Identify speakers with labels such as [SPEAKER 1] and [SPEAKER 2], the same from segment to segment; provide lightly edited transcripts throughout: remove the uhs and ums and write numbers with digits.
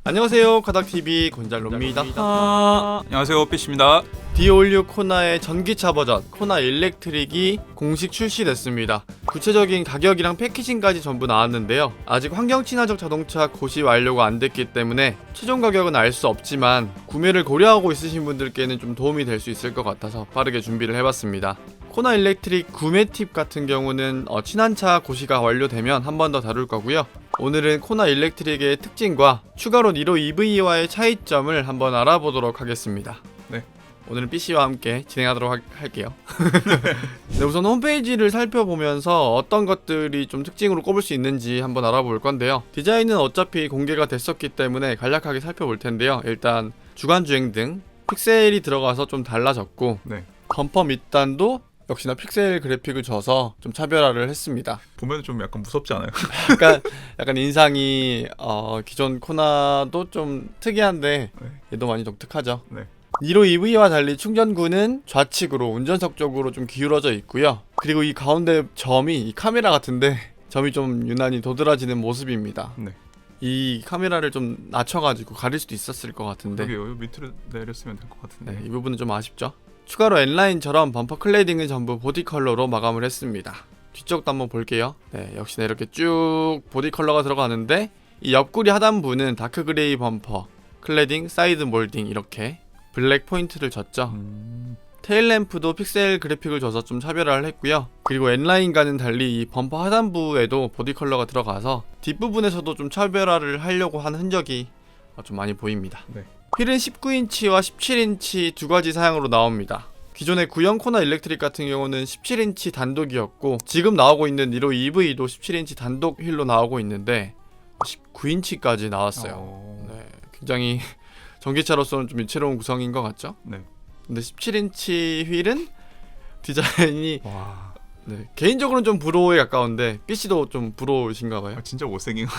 [SPEAKER 1] 안녕하세요, 카닥TV 곤잘로입니다.
[SPEAKER 2] 안녕하세요, 삐씨입니다.
[SPEAKER 1] 디올류 코나의 전기차 버전 코나 일렉트릭이 공식 출시됐습니다. 구체적인 가격이랑 패키징까지 전부 나왔는데요. 아직 환경 친화적 자동차 고시 완료가 안 됐기 때문에 최종 가격은 알 수 없지만 구매를 고려하고 있으신 분들께는 좀 도움이 될 수 있을 것 같아서 빠르게 준비를 해봤습니다. 코나 일렉트릭 구매 팁 같은 경우는 친환차 고시가 완료되면 한 번 더 다룰 거고요. 오늘은 코나 일렉트릭의 특징과 추가로 니로 EV와의 차이점을 한번 알아보도록 하겠습니다.
[SPEAKER 2] 네.
[SPEAKER 1] 오늘은 PC와 함께 진행하도록 할게요. 네, 우선 홈페이지를 살펴보면서 어떤 것들이 좀 특징으로 꼽을 수 있는지 한번 알아볼 건데요. 디자인은 어차피 공개가 됐었기 때문에 간략하게 살펴볼 텐데요. 일단 주간주행 등 픽셀이 들어가서 좀 달라졌고,
[SPEAKER 2] 네.
[SPEAKER 1] 범퍼 밑단도 역시나 픽셀 그래픽을 줘서 좀 차별화를 했습니다.
[SPEAKER 2] 보면 좀 약간 무섭지 않아요?
[SPEAKER 1] 약간 인상이 기존 코나도 좀 특이한데
[SPEAKER 2] 네.
[SPEAKER 1] 얘도 많이 독특하죠.
[SPEAKER 2] 네.
[SPEAKER 1] 니로 EV와 달리 충전구는 좌측으로 운전석 쪽으로 좀 기울어져 있고요. 그리고 이 가운데 점이 이 카메라 같은데 점이 좀 유난히 도드라지는 모습입니다.
[SPEAKER 2] 네.
[SPEAKER 1] 이 카메라를 좀 낮춰가지고 가릴 수도 있었을 것 같은데
[SPEAKER 2] 여기 밑으로 내렸으면 될 것 같은데.
[SPEAKER 1] 네, 이 부분은 좀 아쉽죠. 추가로 N라인처럼 범퍼 클레딩은 전부 보디 컬러로 마감을 했습니다. 뒤쪽도 한번 볼게요. 네, 역시나 이렇게 쭉 보디 컬러가 들어가는데 이 옆구리 하단부는 다크 그레이 범퍼, 클레딩, 사이드 몰딩 이렇게 블랙 포인트를 줬죠. 테일램프도 픽셀 그래픽을 줘서 좀 차별화를 했고요. 그리고 N라인과는 달리 이 범퍼 하단부에도 보디 컬러가 들어가서 뒷부분에서도 좀 차별화를 하려고 하는 흔적이 좀 많이 보입니다.
[SPEAKER 2] 네.
[SPEAKER 1] 휠은 19인치와 17인치 두 가지 사양으로 나옵니다. 기존의 구형 코나 일렉트릭 같은 경우는 17인치 단독이었고 지금 나오고 있는 니로 EV도 17인치 단독 휠로 나오고 있는데 19인치까지 나왔어요. 네, 굉장히 전기차로서는 좀 위태로운 구성인 것 같죠?
[SPEAKER 2] 네.
[SPEAKER 1] 근데 17인치 휠은 디자인이
[SPEAKER 2] 와.
[SPEAKER 1] 네, 개인적으로는 좀 불호에 가까운데 PC도 좀 불호이신가봐요.
[SPEAKER 2] 진짜 못생긴 거.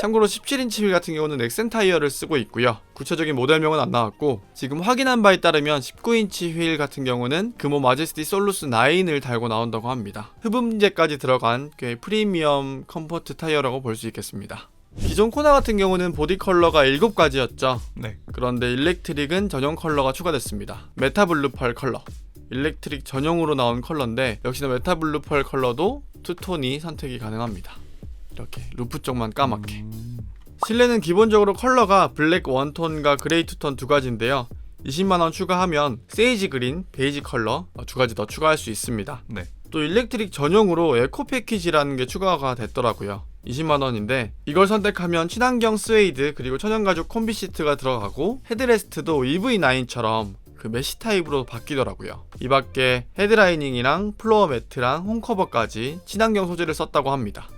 [SPEAKER 1] 참고로 17인치 휠 같은 경우는 엑센 타이어를 쓰고 있고요. 구체적인 모델명은 안 나왔고 지금 확인한 바에 따르면 19인치 휠 같은 경우는 금호 마제스티 솔루스 9을 달고 나온다고 합니다. 흡음재까지 들어간 꽤 프리미엄 컴포트 타이어라고 볼 수 있겠습니다. 기존 코나 같은 경우는 보디 컬러가 7가지였죠.
[SPEAKER 2] 네.
[SPEAKER 1] 그런데 일렉트릭은 전용 컬러가 추가됐습니다. 메타블루 펄 컬러. 일렉트릭 전용으로 나온 컬러인데 역시나 메타블루 펄 컬러도 투톤이 선택이 가능합니다. 이렇게 루프 쪽만 까맣게. 실내는 기본적으로 컬러가 블랙 원톤과 그레이 투톤 두 가지인데요. 20만원 추가하면 세이지 그린, 베이지 컬러 두 가지 더 추가할 수 있습니다.
[SPEAKER 2] 네.
[SPEAKER 1] 또 일렉트릭 전용으로 에코 패키지라는 게 추가가 됐더라고요. 20만원인데 이걸 선택하면 친환경 스웨이드 그리고 천연가죽 콤비 시트가 들어가고 헤드레스트도 EV9처럼 그 메쉬 타입으로 바뀌더라고요. 이 밖에 헤드라이닝이랑 플로어 매트랑 홈커버까지 친환경 소재를 썼다고 합니다.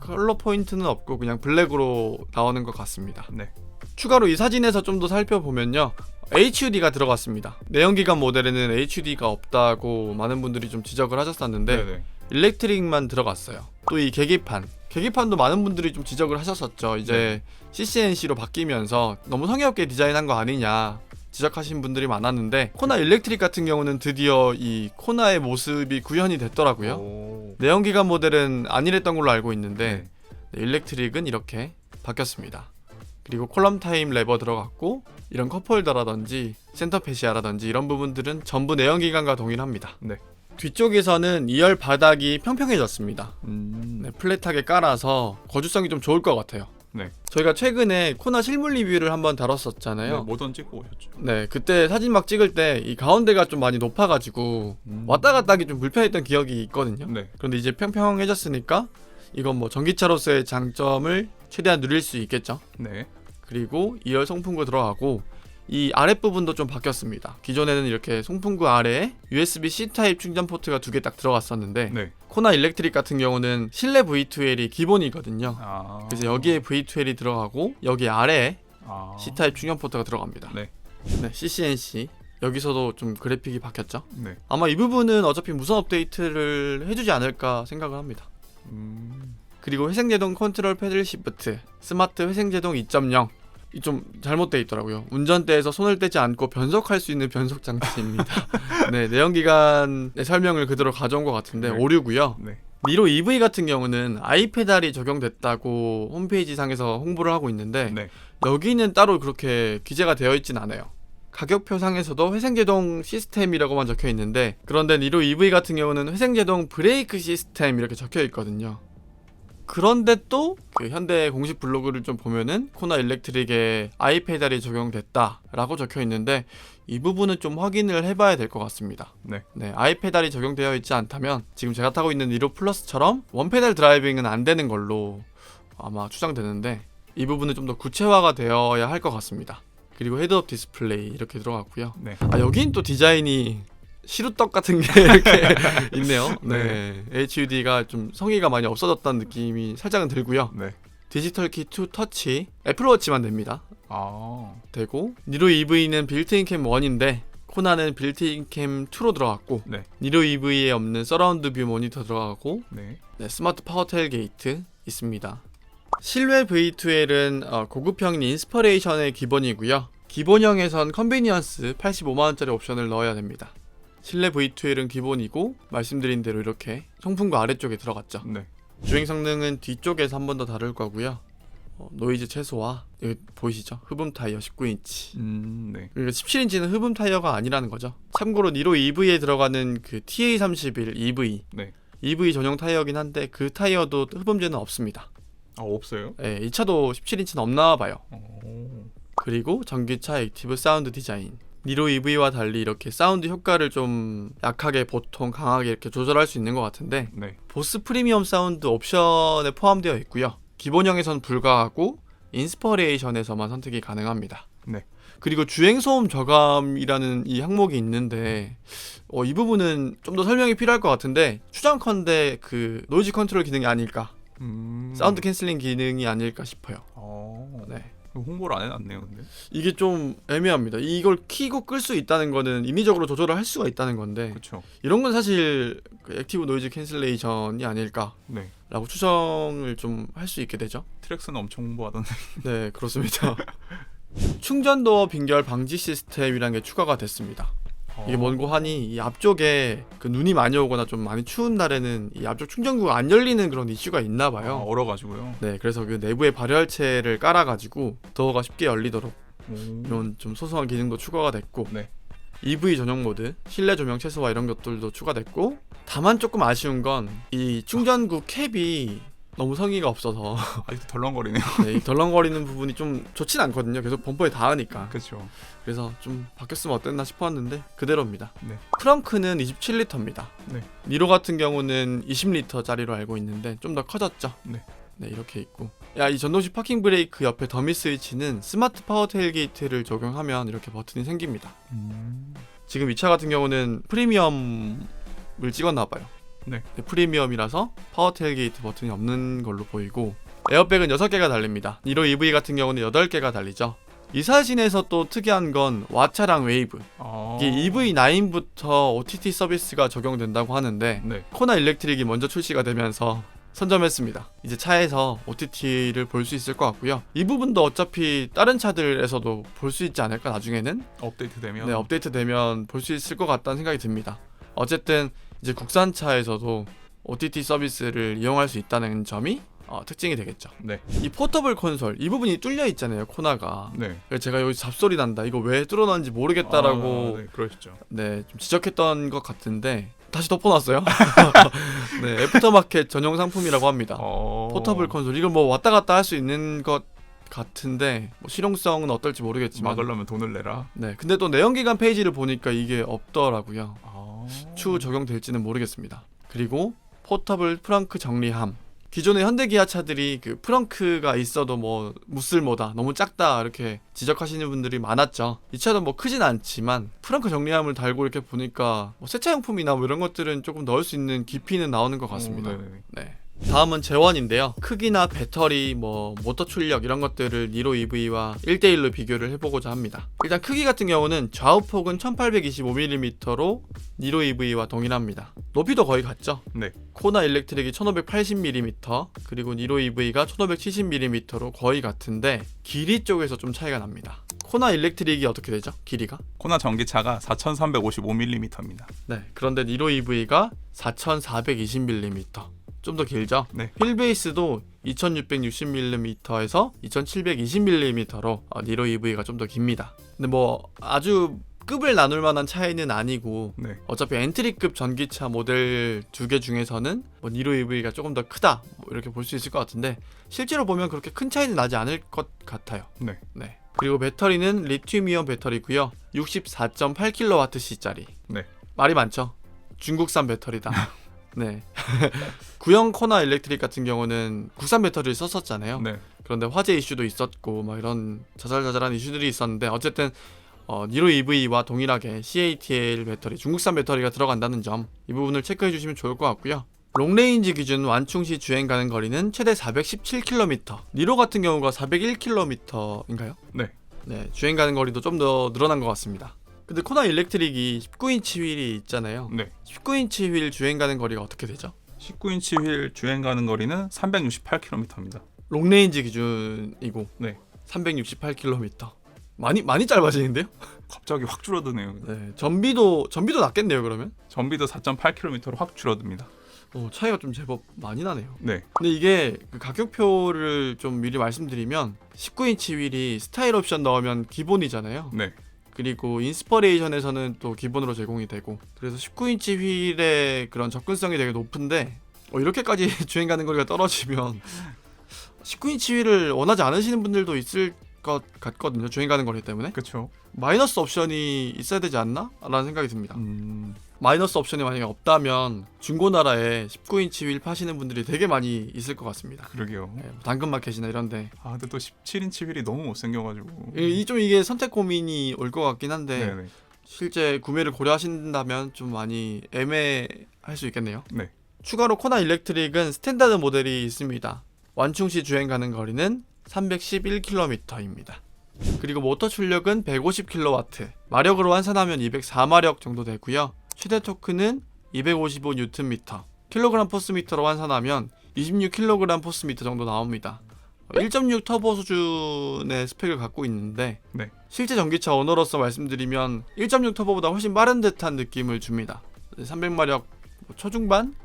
[SPEAKER 1] 컬러 포인트는 없고 그냥 블랙으로 나오는 것 같습니다.
[SPEAKER 2] 네.
[SPEAKER 1] 추가로 이 사진에서 좀 더 살펴보면요, HUD가 들어갔습니다. 내연기관 모델에는 HUD가 없다고 많은 분들이 좀 지적을 하셨었는데
[SPEAKER 2] 네네.
[SPEAKER 1] 일렉트릭만 들어갔어요. 또 이 계기판도 많은 분들이 좀 지적을 하셨었죠. 이제 CCNC로 바뀌면서 너무 성의없게 디자인한 거 아니냐 지적하신 분들이 많았는데 코나 일렉트릭 같은 경우는 드디어 이 코나의 모습이 구현이 됐더라고요.
[SPEAKER 2] 오.
[SPEAKER 1] 내연기관 모델은 아니랬던 걸로 알고 있는데 일렉트릭은 이렇게 바뀌었습니다. 그리고 콜럼 타임 레버 들어갔고 이런 컵홀더라든지 센터 패시아라든지 이런 부분들은 전부 내연기관과 동일합니다.
[SPEAKER 2] 네.
[SPEAKER 1] 뒤쪽에서는 2열 바닥이 평평해졌습니다.
[SPEAKER 2] 네.
[SPEAKER 1] 플랫하게 깔아서 거주성이 좀 좋을 것 같아요.
[SPEAKER 2] 네.
[SPEAKER 1] 저희가 최근에 코나 실물 리뷰를 한번
[SPEAKER 2] 네.
[SPEAKER 1] 다뤘었잖아요.
[SPEAKER 2] 모던 찍고 오셨죠.
[SPEAKER 1] 네, 그때 사진 막 찍을 때 이 가운데가 좀 많이 높아가지고 왔다 갔다 하기 좀 불편했던 기억이 있거든요.
[SPEAKER 2] 네.
[SPEAKER 1] 그런데 이제 평평해졌으니까 이건 뭐 전기차로서의 장점을 최대한 누릴 수 있겠죠.
[SPEAKER 2] 네.
[SPEAKER 1] 그리고 2열 송풍구 들어가고 이 아랫부분도 좀 바뀌었습니다. 기존에는 이렇게 송풍구 아래에 USB-C 타입 충전 포트가 두 개 딱 들어갔었는데
[SPEAKER 2] 네.
[SPEAKER 1] 코나 일렉트릭 같은 경우는 실내 V2L이 기본이거든요. 그래서 여기에 V2L이 들어가고 여기 아래에 C 타입 충전 포트가 들어갑니다.
[SPEAKER 2] 네.
[SPEAKER 1] 네, CCNC 여기서도 좀 그래픽이 바뀌었죠.
[SPEAKER 2] 네.
[SPEAKER 1] 아마 이 부분은 어차피 무선 업데이트를 해주지 않을까 생각을 합니다. 그리고 회생제동 컨트롤 패들 시프트, 스마트 회생제동 2.0 좀 잘못되어 있더라고요. 운전대에서 손을 떼지 않고 변속할 수 있는 변속 장치입니다. 네, 내연기관의 설명을 그대로 가져온 것 같은데
[SPEAKER 2] 네.
[SPEAKER 1] 오류고요.
[SPEAKER 2] 네.
[SPEAKER 1] 니로 EV 같은 경우는 아이페달이 적용됐다고 홈페이지 상에서 홍보를 하고 있는데
[SPEAKER 2] 네.
[SPEAKER 1] 여기는 따로 그렇게 기재가 되어 있진 않아요. 가격표 상에서도 회생제동 시스템이라고만 적혀 있는데 그런데 니로 EV 같은 경우는 회생제동 브레이크 시스템 이렇게 적혀 있거든요. 그런데 또 그 현대 공식 블로그를 좀 보면은 코나 일렉트릭에 아이페달이 적용됐다라고 적혀 있는데 이 부분은 좀 확인을 해봐야 될 것 같습니다.
[SPEAKER 2] 네.
[SPEAKER 1] 아이페달이 적용되어 있지 않다면 지금 제가 타고 있는 니로 플러스처럼 원페달 드라이빙은 안 되는 걸로 아마 추정되는데 이 부분은 좀 더 구체화가 되어야 할 것 같습니다. 그리고 헤드업 디스플레이 이렇게 들어갔고요.
[SPEAKER 2] 네.
[SPEAKER 1] 여긴 또 디자인이 시루떡 같은 게 이렇게 있네요. 네. HUD가 좀 성의가 많이 없어졌다는 느낌이 살짝은 들고요.
[SPEAKER 2] 네.
[SPEAKER 1] 디지털 키 투 터치, 애플워치만 됩니다.
[SPEAKER 2] 아.
[SPEAKER 1] 되고 니로 EV는 빌트인 캠 1인데 코나는 빌트인 캠 2로 들어갔고
[SPEAKER 2] 네.
[SPEAKER 1] 니로 EV에 없는 서라운드 뷰 모니터 들어가고
[SPEAKER 2] 네.
[SPEAKER 1] 스마트 파워 테일 게이트 있습니다. 실외 V2L은 고급형인 인스퍼레이션의 기본이고요. 기본형에선 컨비니언스 85만원짜리 옵션을 넣어야 됩니다. 실내 V2L은 기본이고 말씀드린 대로 이렇게 송풍구 아래쪽에 들어갔죠.
[SPEAKER 2] 네.
[SPEAKER 1] 주행 성능은 뒤쪽에서 한 번 더 다룰 거고요. 노이즈 최소화, 여기 보이시죠? 흡음 타이어 19인치.
[SPEAKER 2] 네.
[SPEAKER 1] 그러니까 17인치는 흡음 타이어가 아니라는 거죠. 참고로 니로 EV에 들어가는 그 TA31 EV,
[SPEAKER 2] 네.
[SPEAKER 1] EV 전용 타이어긴 한데 그 타이어도 흡음재는 없습니다.
[SPEAKER 2] 없어요?
[SPEAKER 1] 네, 이 차도 17인치는 없나 봐요.
[SPEAKER 2] 오.
[SPEAKER 1] 그리고 전기차 액티브 사운드 디자인. 니로 EV와 달리 이렇게 사운드 효과를 좀 약하게 보통 강하게 이렇게 조절할 수 있는 것 같은데
[SPEAKER 2] 네.
[SPEAKER 1] 보스 프리미엄 사운드 옵션에 포함되어 있고요. 기본형에선 불가하고 인스퍼레이션에서만 선택이 가능합니다.
[SPEAKER 2] 네.
[SPEAKER 1] 그리고 주행소음 저감이라는 이 항목이 있는데 이 부분은 좀 더 설명이 필요할 것 같은데 추정컨대 그 노이즈 컨트롤 기능이 아닐까, 사운드 캔슬링 기능이 아닐까 싶어요. 네.
[SPEAKER 2] 홍보를 안 해놨네요, 근데.
[SPEAKER 1] 이게 좀 애매합니다. 이걸 키고 끌 수 있다는 거는 인위적으로 조절을 할 수가 있다는 건데
[SPEAKER 2] 그렇죠.
[SPEAKER 1] 이런 건 사실 그 액티브 노이즈 캔슬레이션이 아닐까라고
[SPEAKER 2] 네.
[SPEAKER 1] 추정을 좀 할 수 있게 되죠.
[SPEAKER 2] 트랙스는 엄청 홍보하던데.
[SPEAKER 1] 네, 그렇습니다. 충전도어 빈결 방지 시스템이라는 게 추가가 됐습니다. 이게 뭔고 하니 이 앞쪽에 그 눈이 많이 오거나 좀 많이 추운 날에는 이 앞쪽 충전구가 안 열리는 그런 이슈가 있나 봐요.
[SPEAKER 2] 얼어가지고요.
[SPEAKER 1] 네, 그래서 그 내부에 발열체를 깔아가지고 도어가 쉽게 열리도록
[SPEAKER 2] 오.
[SPEAKER 1] 이런 좀 소소한 기능도 추가가 됐고
[SPEAKER 2] 네.
[SPEAKER 1] EV 전용 모드, 실내 조명 최소화 이런 것들도 추가됐고 다만 조금 아쉬운 건 이 충전구 캡이 너무 성의가 없어서
[SPEAKER 2] 아직도 덜렁거리네요.
[SPEAKER 1] 네, 이 덜렁거리는 부분이 좀 좋진 않거든요. 계속 범퍼에 닿으니까.
[SPEAKER 2] 그렇죠.
[SPEAKER 1] 그래서 좀 바뀌었으면 어땠나 싶었는데 그대로입니다.
[SPEAKER 2] 네.
[SPEAKER 1] 트렁크는 27리터입니다.
[SPEAKER 2] 네.
[SPEAKER 1] 니로 같은 경우는 20리터짜리로 알고 있는데 좀 더 커졌죠.
[SPEAKER 2] 네.
[SPEAKER 1] 네, 이렇게 있고 이 전동식 파킹 브레이크 옆에 더미 스위치는 스마트 파워 테일게이트를 적용하면 이렇게 버튼이 생깁니다. 지금 이 차 같은 경우는 프리미엄을 찍었나 봐요.
[SPEAKER 2] 네.
[SPEAKER 1] 프리미엄이라서 파워 테일게이트 버튼이 없는 걸로 보이고 에어백은 6개가 달립니다. 니로 EV 같은 경우는 8개가 달리죠. 이 사진에서 또 특이한 건 와차랑 웨이브, 이게 EV9부터 OTT 서비스가 적용된다고 하는데
[SPEAKER 2] 네.
[SPEAKER 1] 코나 일렉트릭이 먼저 출시가 되면서 선점했습니다. 이제 차에서 OTT를 볼 수 있을 것 같고요. 이 부분도 어차피 다른 차들에서도 볼 수 있지 않을까 나중에는?
[SPEAKER 2] 업데이트 되면.
[SPEAKER 1] 네, 업데이트 되면 볼 수 있을 것 같다는 생각이 듭니다. 어쨌든 이제 국산차에서도 OTT 서비스를 이용할 수 있다는 점이 특징이 되겠죠.
[SPEAKER 2] 네.
[SPEAKER 1] 이 포터블 콘솔 이 부분이 뚫려 있잖아요, 코나가.
[SPEAKER 2] 네.
[SPEAKER 1] 그래서 제가 여기 잡소리 난다, 이거 왜 뚫어놨는지 모르겠다라고
[SPEAKER 2] 네, 그러셨죠.
[SPEAKER 1] 네, 좀 지적했던 것 같은데 다시 덮어놨어요. 네, 애프터마켓 전용 상품이라고 합니다. 포터블 콘솔 이걸 뭐 왔다 갔다 할 수 있는 것 같은데 뭐 실용성은 어떨지 모르겠지만
[SPEAKER 2] 막으려면 돈을 내라.
[SPEAKER 1] 네, 근데 또 내연기관 페이지를 보니까 이게 없더라고요. 추후 적용될지는 모르겠습니다. 그리고 포터블 프렁크 정리함. 기존의 현대기아차들이 그 프렁크가 있어도 뭐 무쓸모다, 너무 작다 이렇게 지적하시는 분들이 많았죠. 이 차도 뭐 크진 않지만 프렁크 정리함을 달고 이렇게 보니까 뭐 세차용품이나 뭐 이런 것들은 조금 넣을 수 있는 깊이는 나오는 것 같습니다. 네. 다음은 제원인데요. 크기나 배터리, 뭐 모터 출력 이런 것들을 니로 EV와 1대1로 비교를 해보고자 합니다. 일단 크기 같은 경우는 좌우폭은 1825mm로 니로 EV와 동일합니다. 높이도 거의 같죠?
[SPEAKER 2] 네.
[SPEAKER 1] 코나 일렉트릭이 1580mm, 그리고 니로 EV가 1570mm로 거의 같은데 길이 쪽에서 좀 차이가 납니다. 코나 일렉트릭이 어떻게 되죠? 길이가?
[SPEAKER 2] 코나 전기차가 4355mm입니다.
[SPEAKER 1] 네. 그런데 니로 EV가 4420mm. 좀 더 길죠.
[SPEAKER 2] 네.
[SPEAKER 1] 휠베이스도 2660mm에서 2720mm로 니로 EV가 좀 더 깁니다. 근데 뭐 아주 급을 나눌 만한 차이는 아니고
[SPEAKER 2] 네.
[SPEAKER 1] 어차피 엔트리급 전기차 모델 두 개 중에서는 뭐 니로 EV가 조금 더 크다 뭐 이렇게 볼 수 있을 것 같은데 실제로 보면 그렇게 큰 차이는 나지 않을 것 같아요.
[SPEAKER 2] 네.
[SPEAKER 1] 네. 그리고 배터리는 리튬이온 배터리고요. 64.8kWh짜리.
[SPEAKER 2] 네.
[SPEAKER 1] 말이 많죠. 중국산 배터리다. 네. 구형 코나 일렉트릭 같은 경우는 국산 배터리를 썼었잖아요.
[SPEAKER 2] 네.
[SPEAKER 1] 그런데 화재 이슈도 있었고 막 이런 자잘자잘한 이슈들이 있었는데 어쨌든 니로 EV와 동일하게 CATL 배터리, 중국산 배터리가 들어간다는 점 이 부분을 체크해 주시면 좋을 것 같고요. 롱레인지 기준 완충 시 주행 가는 거리는 최대 417km. 니로 같은 경우가 401km인가요?
[SPEAKER 2] 네.
[SPEAKER 1] 네, 주행 가는 거리도 좀 더 늘어난 것 같습니다. 근데 코나 일렉트릭이 19인치 휠이 있잖아요.
[SPEAKER 2] 네.
[SPEAKER 1] 19인치 휠 주행 가는 거리가 어떻게 되죠?
[SPEAKER 2] 19인치 휠 주행 가는 거리는 368km입니다.
[SPEAKER 1] 롱레인지 기준이고
[SPEAKER 2] 네.
[SPEAKER 1] 368km. 많이 짧아지는데요?
[SPEAKER 2] 갑자기 확 줄어드네요.
[SPEAKER 1] 네, 전비도 낮겠네요, 그러면?
[SPEAKER 2] 전비도 4.8km로 확 줄어듭니다.
[SPEAKER 1] 차이가 좀 제법 많이 나네요.
[SPEAKER 2] 네.
[SPEAKER 1] 근데 이게 그 가격표를 좀 미리 말씀드리면 19인치 휠이 스타일 옵션 넣으면 기본이잖아요.
[SPEAKER 2] 네.
[SPEAKER 1] 그리고 인스퍼레이션에서는 또 기본으로 제공이 되고 그래서 19인치 휠의 그런 접근성이 되게 높은데 이렇게까지 주행 가는 거리가 떨어지면 19인치 휠을 원하지 않으시는 분들도 있을 것 같거든요. 주행 가는 거리 때문에.
[SPEAKER 2] 그렇죠.
[SPEAKER 1] 마이너스 옵션이 있어야 되지 않나? 라는 생각이 듭니다. 마이너스 옵션이 만약에 없다면 중고나라에 19인치 휠 파시는 분들이 되게 많이 있을 것 같습니다.
[SPEAKER 2] 그러게요.
[SPEAKER 1] 네, 당근마켓이나 이런데
[SPEAKER 2] 근데 또 17인치 휠이 너무 못생겨가지고.
[SPEAKER 1] 이게 선택 고민이 올 것 같긴 한데
[SPEAKER 2] 네네.
[SPEAKER 1] 실제 구매를 고려하신다면 좀 많이 애매할 수 있겠네요.
[SPEAKER 2] 네.
[SPEAKER 1] 추가로 코나 일렉트릭은 스탠다드 모델이 있습니다. 완충 시 주행 가는 거리는 311km입니다. 그리고 모터 출력은 150kW, 마력으로 환산하면 204마력 정도 되고요. 최대 토크는 255Nm, 킬로그램 포스미터로 환산하면 26kg 포스미터 정도 나옵니다. 1.6 터보 수준의 스펙을 갖고 있는데
[SPEAKER 2] 네.
[SPEAKER 1] 실제 전기차 오너로서 말씀드리면 1.6 터보보다 훨씬 빠른 듯한 느낌을 줍니다. 300마력 초중반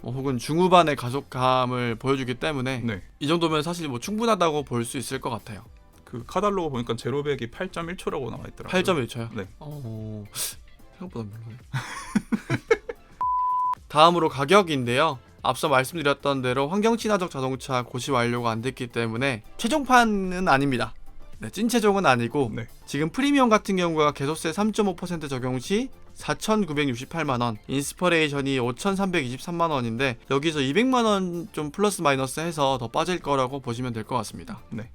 [SPEAKER 1] 혹은 중후반의 가속감을 보여주기 때문에
[SPEAKER 2] 네.
[SPEAKER 1] 이 정도면 사실 충분하다고 볼 수 있을 것 같아요.
[SPEAKER 2] 그 카달로그 보니까 제로백이 8.1초라고 나와 있더라고요.
[SPEAKER 1] 8.1초요?
[SPEAKER 2] 네.
[SPEAKER 1] 생각보다 별로네. 다음으로 가격인데요. 앞서 말씀드렸던 대로 환경 친화적 자동차 고시 완료가 안 됐기 때문에 최종판은 아닙니다. 네, 찐 최종은 아니고
[SPEAKER 2] 네.
[SPEAKER 1] 지금 프리미엄 같은 경우가 개소세 3.5% 적용 시 4,968만원, 인스퍼레이션이 5,323만원인데 여기서 200만원 좀 플러스 마이너스 해서 더 빠질 거라고 보시면 될 것 같습니다.
[SPEAKER 2] 네.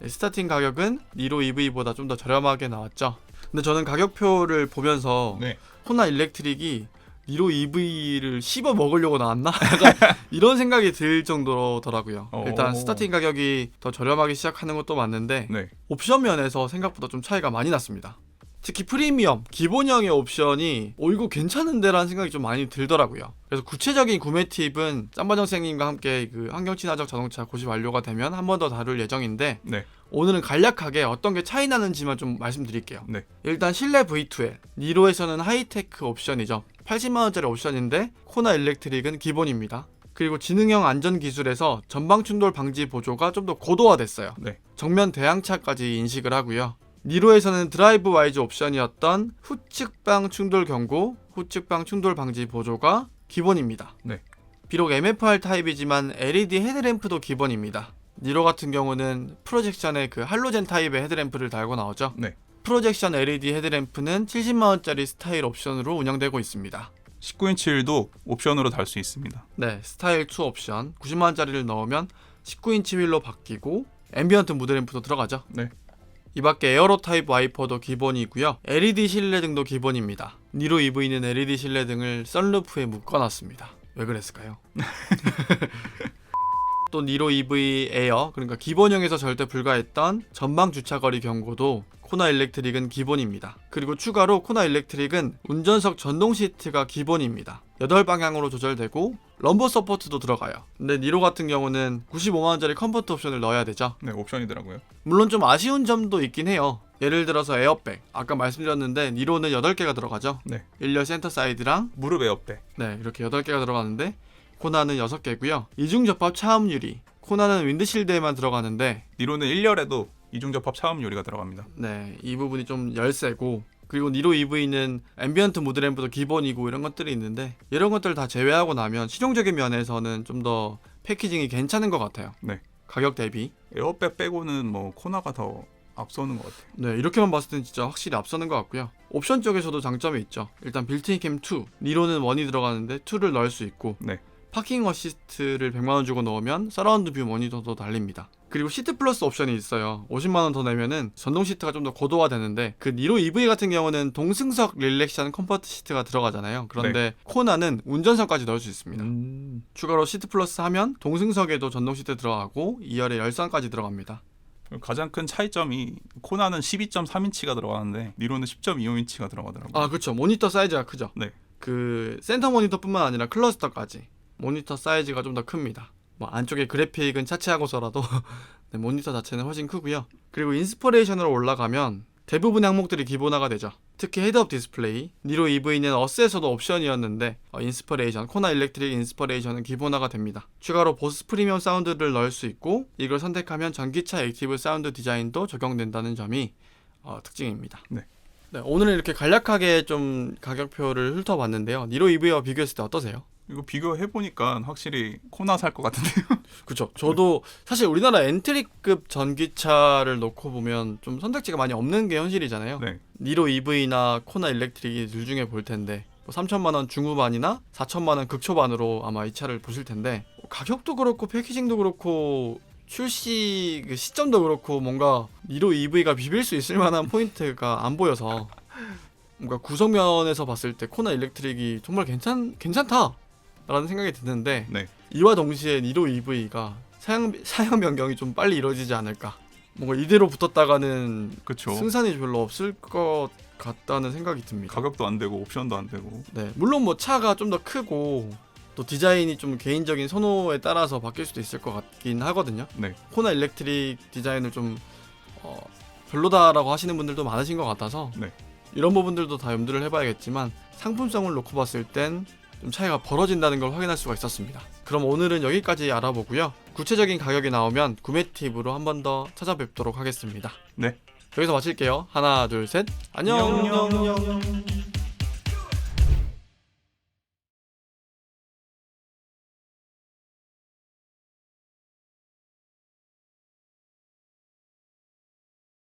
[SPEAKER 1] 스타팅 가격은 니로 EV보다 좀 더 저렴하게 나왔죠. 근데 저는 가격표를 보면서
[SPEAKER 2] 네.
[SPEAKER 1] 코나 일렉트릭이 니로 EV를 씹어 먹으려고 나왔나? 약간 이런 생각이 들 정도더라고요. 일단 스타팅 가격이 더 저렴하게 시작하는 것도 맞는데
[SPEAKER 2] 네.
[SPEAKER 1] 옵션 면에서 생각보다 좀 차이가 많이 났습니다. 특히 프리미엄, 기본형의 옵션이 이거 괜찮은데 라는 생각이 좀 많이 들더라고요. 그래서 구체적인 구매 팁은 짬바정생님과 함께 그 환경친화적 자동차 고시 완료가 되면 한 번 더 다룰 예정인데
[SPEAKER 2] 네.
[SPEAKER 1] 오늘은 간략하게 어떤 게 차이 나는지만 좀 말씀드릴게요.
[SPEAKER 2] 네.
[SPEAKER 1] 일단 실내 V2L, 니로에서는 하이테크 옵션이죠. 80만원짜리 옵션인데 코나 일렉트릭은 기본입니다. 그리고 지능형 안전기술에서 전방 충돌 방지 보조가 좀 더 고도화됐어요.
[SPEAKER 2] 네.
[SPEAKER 1] 정면 대항차까지 인식을 하고요. 니로에서는 드라이브 와이즈 옵션이었던 후측방 충돌 경고, 후측방 충돌 방지 보조가 기본입니다.
[SPEAKER 2] 네.
[SPEAKER 1] 비록 MFR 타입이지만 LED 헤드램프도 기본입니다. 니로 같은 경우는 프로젝션의 그 할로젠 타입의 헤드램프를 달고 나오죠.
[SPEAKER 2] 네.
[SPEAKER 1] 프로젝션 LED 헤드램프는 70만원짜리 스타일 옵션으로 운영되고 있습니다.
[SPEAKER 2] 19인치 휠도 옵션으로 달 수 있습니다.
[SPEAKER 1] 네, 스타일 2 옵션 90만원짜리를 넣으면 19인치 휠로 바뀌고 앰비언트 무드램프도 들어가죠.
[SPEAKER 2] 네.
[SPEAKER 1] 이 밖에 에어로 타입 와이퍼도 기본이고요. LED 실내등도 기본입니다. 니로 EV는 LED 실내등을 썬루프에 묶어놨습니다. 왜 그랬을까요? 또 니로 EV 에어, 그러니까 기본형에서 절대 불가했던 전방 주차거리 경고도 코나 일렉트릭은 기본입니다. 그리고 추가로 코나 일렉트릭은 운전석 전동 시트가 기본입니다. 8방향으로 조절되고 럼버 서포트도 들어가요. 근데 니로 같은 경우는 95만원짜리 컴포트 옵션을 넣어야 되죠.
[SPEAKER 2] 네, 옵션이더라고요.
[SPEAKER 1] 물론 좀 아쉬운 점도 있긴 해요. 예를 들어서 에어백, 아까 말씀드렸는데 니로는 8개가 들어가죠.
[SPEAKER 2] 네.
[SPEAKER 1] 일렬 센터 사이드랑
[SPEAKER 2] 무릎 에어백.
[SPEAKER 1] 네, 이렇게 8개가 들어가는데 코나는 6개고요. 이중접합 차음유리. 코나는 윈드실드에만 들어가는데
[SPEAKER 2] 니로는 1열에도 이중접합 차음 유리가 들어갑니다.
[SPEAKER 1] 네, 이 부분이 좀 열세고, 그리고 니로 EV는 앰비언트 무드램프도 기본이고 이런 것들이 있는데, 이런 것들 다 제외하고 나면 실용적인 면에서는 좀 더 패키징이 괜찮은 것 같아요.
[SPEAKER 2] 네.
[SPEAKER 1] 가격 대비.
[SPEAKER 2] 에어백 빼고는 뭐 코나가 더 앞서는 것 같아요.
[SPEAKER 1] 네, 이렇게만 봤을 때는 진짜 확실히 앞서는 것 같고요. 옵션 쪽에서도 장점이 있죠. 일단 빌트인 캠 2, 니로는 1이 들어가는데 2를 넣을 수 있고,
[SPEAKER 2] 네.
[SPEAKER 1] 파킹 어시스트를 100만원 주고 넣으면 서라운드 뷰 모니터도 달립니다. 그리고 시트 플러스 옵션이 있어요. 50만원 더 내면은 전동 시트가 좀 더 고도화되는데, 그 니로 EV 같은 경우는 동승석 릴렉션 컴포트 시트가 들어가잖아요. 그런데 코나는 운전석까지 넣을 수 있습니다. 추가로 시트 플러스 하면 동승석에도 전동 시트 들어가고 2열에 열선까지 들어갑니다.
[SPEAKER 2] 가장 큰 차이점이 코나는 12.3인치가 들어가는데 니로는 10.25인치가 들어가더라고요.
[SPEAKER 1] 아, 그렇죠. 모니터 사이즈가 크죠.
[SPEAKER 2] 네.
[SPEAKER 1] 그 센터 모니터뿐만 아니라 클러스터까지 모니터 사이즈가 좀 더 큽니다. 뭐 안쪽에 그래픽은 차치하고서라도 네, 모니터 자체는 훨씬 크고요. 그리고 인스퍼레이션으로 올라가면 대부분의 항목들이 기본화가 되죠. 특히 헤드업 디스플레이, 니로 EV는 어스에서도 옵션이었는데 인스퍼레이션, 코나 일렉트릭 인스퍼레이션은 기본화가 됩니다. 추가로 보스 프리미엄 사운드를 넣을 수 있고, 이걸 선택하면 전기차 액티브 사운드 디자인도 적용된다는 점이 특징입니다.
[SPEAKER 2] 네.
[SPEAKER 1] 네, 오늘은 이렇게 간략하게 좀 가격표를 훑어봤는데요. 니로 EV와 비교했을 때 어떠세요?
[SPEAKER 2] 이거 비교해보니까 확실히 코나 살 것 같은데요.
[SPEAKER 1] 그쵸. 저도 사실 우리나라 엔트리급 전기차를 놓고 보면 좀 선택지가 많이 없는 게 현실이잖아요.
[SPEAKER 2] 네.
[SPEAKER 1] 니로 EV나 코나 일렉트릭이 둘 중에 볼 텐데, 뭐 3천만원 중후반이나 4천만원 극초반으로 아마 이 차를 보실 텐데, 가격도 그렇고 패키징도 그렇고 출시 그 시점도 그렇고 뭔가 니로 EV가 비빌 수 있을 만한 포인트가 안 보여서, 뭔가 구성면에서 봤을 때 코나 일렉트릭이 정말 괜찮다 라는 생각이 드는데,
[SPEAKER 2] 네.
[SPEAKER 1] 이와 동시에 니로 EV가 사양 변경이 좀 빨리 이루어지지 않을까. 뭔가 이대로 붙었다가는
[SPEAKER 2] 그쵸.
[SPEAKER 1] 승산이 별로 없을 것 같다는 생각이 듭니다.
[SPEAKER 2] 가격도 안 되고 옵션도 안 되고.
[SPEAKER 1] 네, 물론 뭐 차가 좀 더 크고 또 디자인이 좀 개인적인 선호에 따라서 바뀔 수도 있을 것 같긴 하거든요.
[SPEAKER 2] 네.
[SPEAKER 1] 코나 일렉트릭 디자인을 좀 별로다라고 하시는 분들도 많으신 것 같아서
[SPEAKER 2] 네.
[SPEAKER 1] 이런 부분들도 다 염두를 해봐야겠지만, 상품성을 놓고 봤을 땐 좀 차이가 벌어진다는 걸 확인할 수가 있었습니다. 그럼 오늘은 여기까지 알아보고요. 구체적인 가격이 나오면 구매 팁으로 한 번 더 찾아뵙도록 하겠습니다.
[SPEAKER 2] 네.
[SPEAKER 1] 여기서 마칠게요. 하나, 둘, 셋. 안녕.